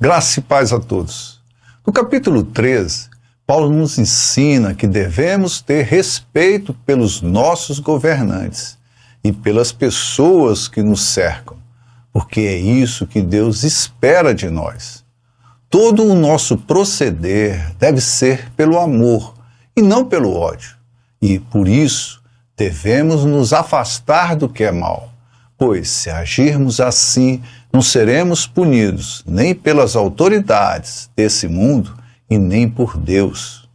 Graça e paz a todos. No capítulo 13, Paulo nos ensina que devemos ter respeito pelos nossos governantes e pelas pessoas que nos cercam, porque é isso que Deus espera de nós. Todo o nosso proceder deve ser pelo amor e não pelo ódio, e por isso devemos nos afastar do que é mal, pois se agirmos assim, não seremos punidos nem pelas autoridades desse mundo e nem por Deus.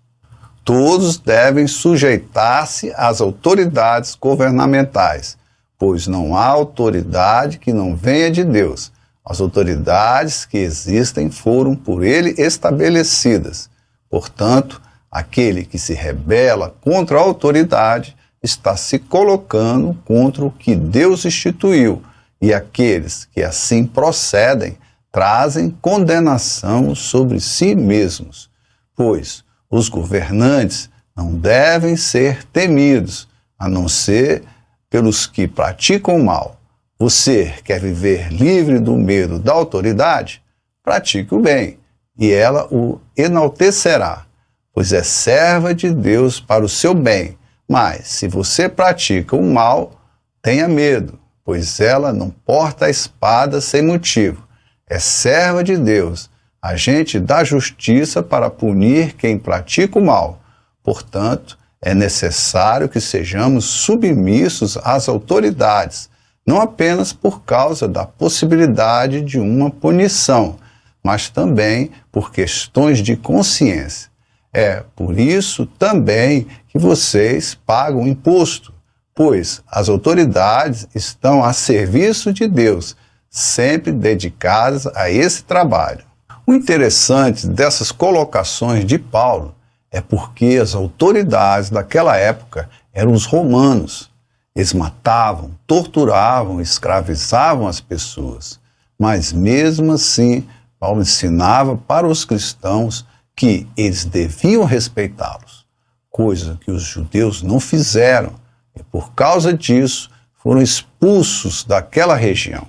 Todos devem sujeitar-se às autoridades governamentais, pois não há autoridade que não venha de Deus. As autoridades que existem foram por Ele estabelecidas. Portanto, aquele que se rebela contra a autoridade está se colocando contra o que Deus instituiu, e aqueles que assim procedem trazem condenação sobre si mesmos, pois os governantes não devem ser temidos, a não ser pelos que praticam o mal. Você quer viver livre do medo da autoridade? Pratique o bem, e ela o enaltecerá, pois é serva de Deus para o seu bem. Mas, se você pratica o mal, tenha medo, pois ela não porta a espada sem motivo. É serva de Deus, agente da justiça para punir quem pratica o mal. Portanto, é necessário que sejamos submissos às autoridades, não apenas por causa da possibilidade de uma punição, mas também por questões de consciência. É por isso também que vocês pagam imposto, pois as autoridades estão a serviço de Deus, sempre dedicadas a esse trabalho. O interessante dessas colocações de Paulo é porque as autoridades daquela época eram os romanos. Eles matavam, torturavam, escravizavam as pessoas. Mas mesmo assim, Paulo ensinava para os cristãos que eles deviam respeitá-los, coisa que os judeus não fizeram, e por causa disso foram expulsos daquela região,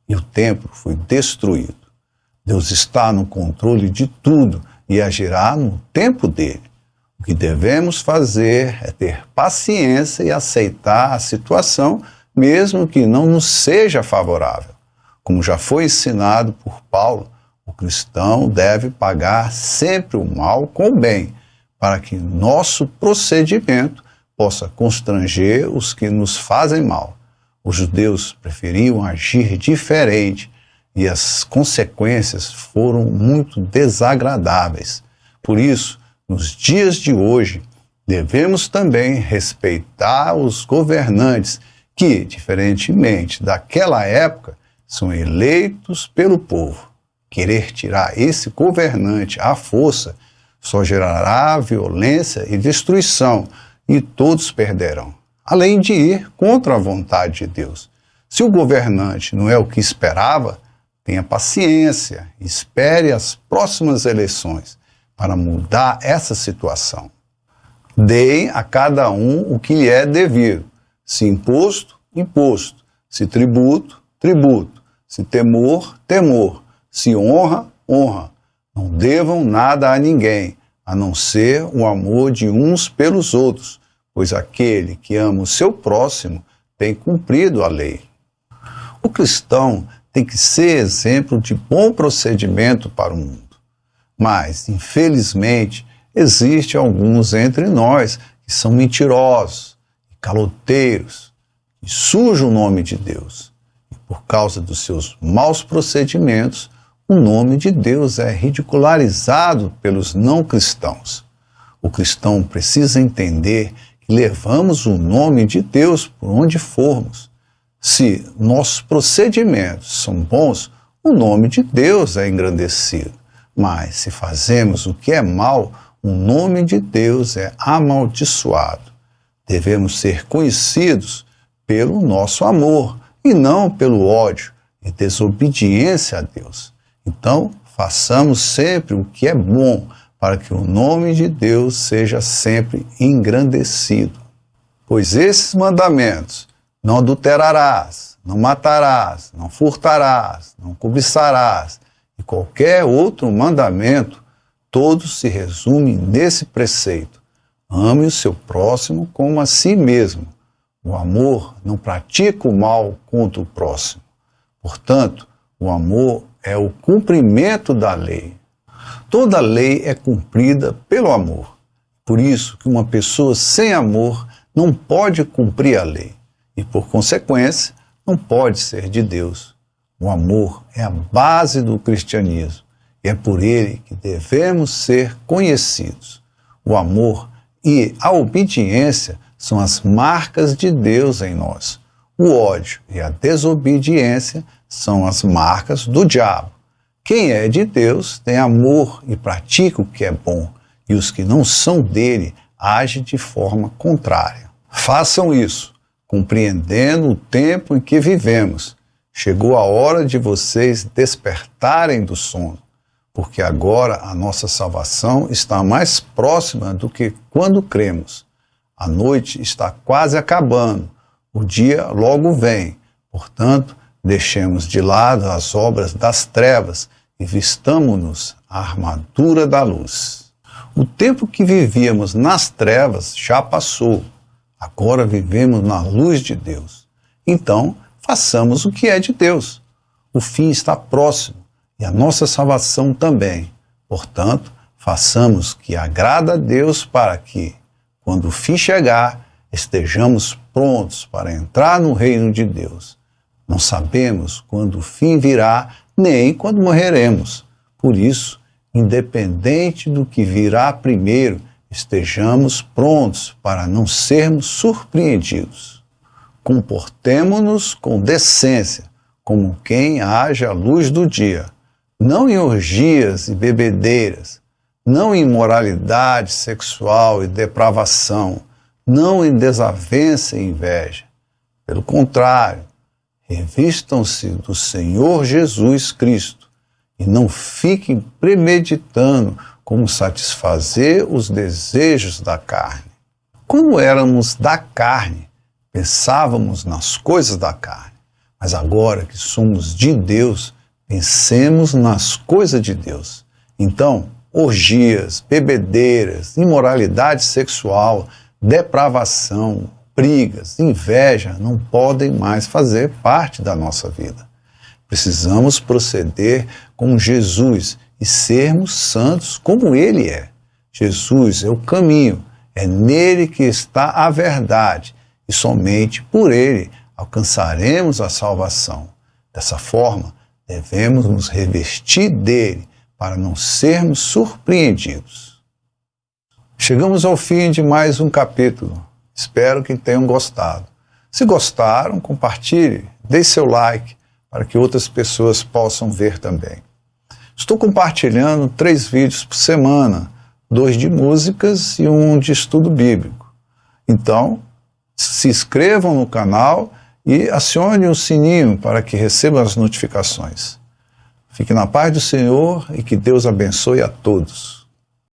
e o templo foi destruído. Deus está no controle de tudo e agirá no tempo dele. O que devemos fazer é ter paciência e aceitar a situação, mesmo que não nos seja favorável. Como já foi ensinado por Paulo, o cristão deve pagar sempre o mal com o bem, para que nosso procedimento possa constranger os que nos fazem mal. Os judeus preferiam agir diferente e as consequências foram muito desagradáveis. Por isso, nos dias de hoje, devemos também respeitar os governantes que, diferentemente daquela época, são eleitos pelo povo. Querer tirar esse governante à força só gerará violência e destruição, e todos perderão, além de ir contra a vontade de Deus. Se o governante não é o que esperava, tenha paciência, espere as próximas eleições para mudar essa situação. Deem a cada um o que lhe é devido, se imposto, imposto, se tributo, tributo, se temor, temor, se honra, honra. Não devam nada a ninguém, a não ser o amor de uns pelos outros, pois aquele que ama o seu próximo tem cumprido a lei. O cristão tem que ser exemplo de bom procedimento para o mundo. Mas, infelizmente, existem alguns entre nós que são mentirosos, caloteiros, que sujam o nome de Deus. E por causa dos seus maus procedimentos, o nome de Deus é ridicularizado pelos não cristãos. O cristão precisa entender que levamos o nome de Deus por onde formos. Se nossos procedimentos são bons, o nome de Deus é engrandecido. Mas se fazemos o que é mal, o nome de Deus é amaldiçoado. Devemos ser conhecidos pelo nosso amor e não pelo ódio e desobediência a Deus. Então, façamos sempre o que é bom para que o nome de Deus seja sempre engrandecido. Pois esses mandamentos, não adulterarás, não matarás, não furtarás, não cobiçarás, e qualquer outro mandamento, todos se resumem nesse preceito: ame o seu próximo como a si mesmo. O amor não pratica o mal contra o próximo. Portanto, o amor é o cumprimento da lei. Toda lei é cumprida pelo amor. Por isso que uma pessoa sem amor não pode cumprir a lei e, por consequência, não pode ser de Deus. O amor é a base do cristianismo e é por ele que devemos ser conhecidos. O amor e a obediência são as marcas de Deus em nós. O ódio e a desobediência são as marcas do diabo. Quem é de Deus tem amor e pratica o que é bom, e os que não são dele agem de forma contrária. Façam isso, compreendendo o tempo em que vivemos. Chegou a hora de vocês despertarem do sono, porque agora a nossa salvação está mais próxima do que quando cremos. A noite está quase acabando, o dia logo vem. Portanto, deixemos de lado as obras das trevas e vistamo-nos a armadura da luz. O tempo que vivíamos nas trevas já passou. Agora vivemos na luz de Deus. Então, façamos o que é de Deus. O fim está próximo e a nossa salvação também. Portanto, façamos o que agrada a Deus para que, quando o fim chegar, estejamos prontos para entrar no reino de Deus. Não sabemos quando o fim virá, nem quando morreremos. Por isso, independente do que virá primeiro, estejamos prontos para não sermos surpreendidos. Comportemo-nos com decência, como quem age à luz do dia, não em orgias e bebedeiras, não em imoralidade sexual e depravação, não em desavença e inveja. Pelo contrário, revistam-se do Senhor Jesus Cristo e não fiquem premeditando como satisfazer os desejos da carne. Como éramos da carne, pensávamos nas coisas da carne, mas agora que somos de Deus, pensemos nas coisas de Deus. Então, orgias, bebedeiras, imoralidade sexual, depravação, brigas, inveja não podem mais fazer parte da nossa vida. Precisamos proceder como Jesus e sermos santos como Ele é. Jesus é o caminho, é nele que está a verdade e somente por Ele alcançaremos a salvação. Dessa forma, devemos nos revestir dele para não sermos surpreendidos. Chegamos ao fim de mais um capítulo. Espero que tenham gostado. Se gostaram, compartilhe, dê seu like para que outras pessoas possam ver também. Estou compartilhando 3 vídeos por semana, 2 de músicas e 1 de estudo bíblico. Então, se inscrevam no canal e acione o sininho para que recebam as notificações. Fique na paz do Senhor e que Deus abençoe a todos.